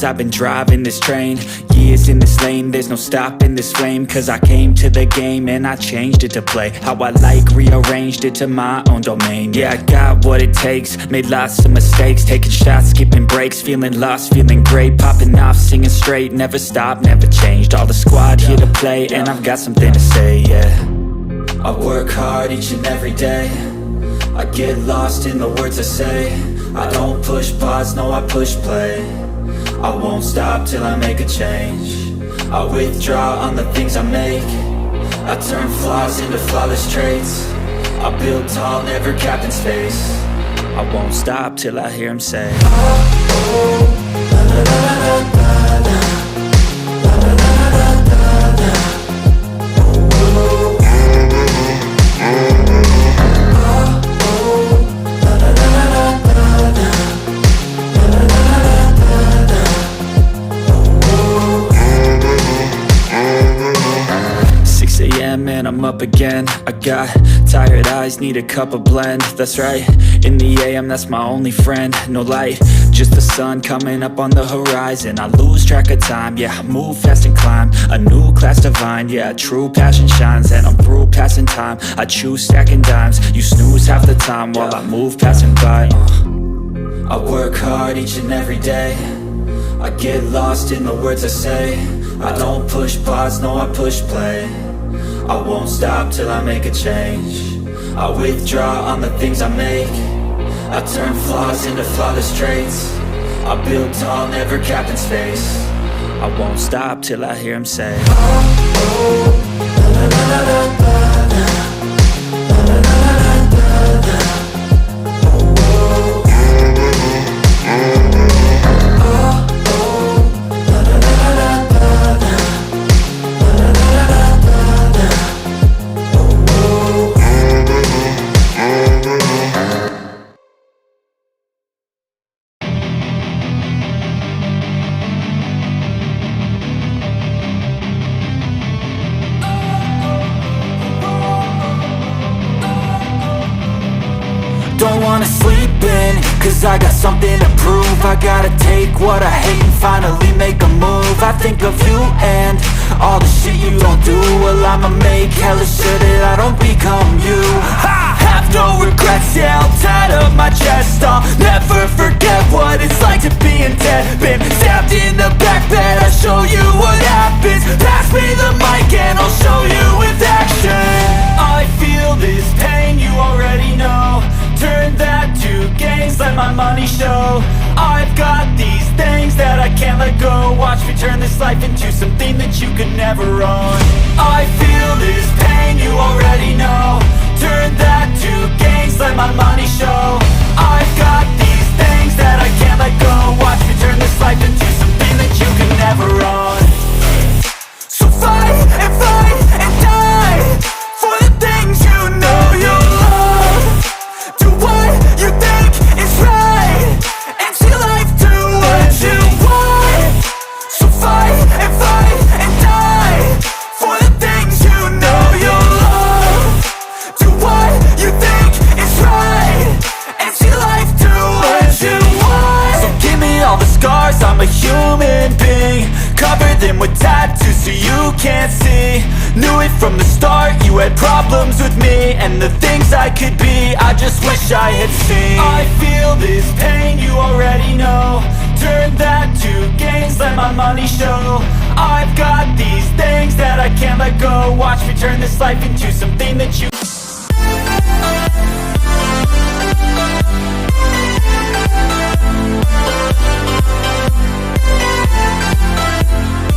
years I've been driving this train, years in this lane, there's no stopping this flame. Cause I came to the game and I changed it to play how I like, rearranged it to my own domain. Yeah, I got what it takes, made lots of mistakes, taking shots, skipping breaks, feeling lost, feeling great, popping off, singing straight, never stopped, never changed. All the squad here to play and I've got something to say, yeah. I work hard each and every day, I get lost in the words I say. I don't push pause, no I push play. I won't stop till I make a change. I withdraw on the things I make. I turn flaws into flawless traits. I build tall, never capped in space. I won't stop till I hear him say, oh, oh, la, la, la, la, la, la. And I'm up again. I got tired eyes, need a cup of blend. That's right, in the AM, that's my only friend. No light, just the sun coming up on the horizon. I lose track of time, yeah, I move fast and climb a new class divine, yeah, true passion shines. And I'm through passing time, I choose stacking dimes. You snooze half the time while I move passing by. I work hard each and every day, I get lost in the words I say. I don't push pause, no I push play. I won't stop till I make a change. I withdraw on the things I make. I turn flaws into flawless traits. I build tall, never capped in space. I won't stop till I hear him say, oh, oh, la, la, la, la, la, la. Don't wanna sleep in, cause I got something to prove. I gotta take what I hate and finally make a move. I think of you and all the shit you don't do. Well, I'ma make hella sure that I don't become you. I have no regrets, yeah, I'll tie up my chest. I'll never forget what it's like to be in debt. Been stabbed in the back bed, I'll show you what happens. Pass me the mic and I'll show you with action. I feel this pain, you already know. Turn that to gains, let my money show. I've got these things that I can't let go. Watch me turn this life into something that you could never own. I feel this pain, you already know. Turn that to gains, let my money show. I've got these things that I can't let go. Watch me turn this life into something that you could never own. So fight and die for the things you know you love. Do what you think is right, and see life do what you want. So fight and die for the things you know you love. Do what you think is right, and see life do what you want. So give me all the scars, I'm a human being. Cover them with tattoos so you can't see. Knew it from the start, you had problems with me and the things I could be, I just wish I had seen. I feel this pain, you already know. Turn that to gains, let my money show. I've got these things that I can't let go. Watch me turn this life into something that you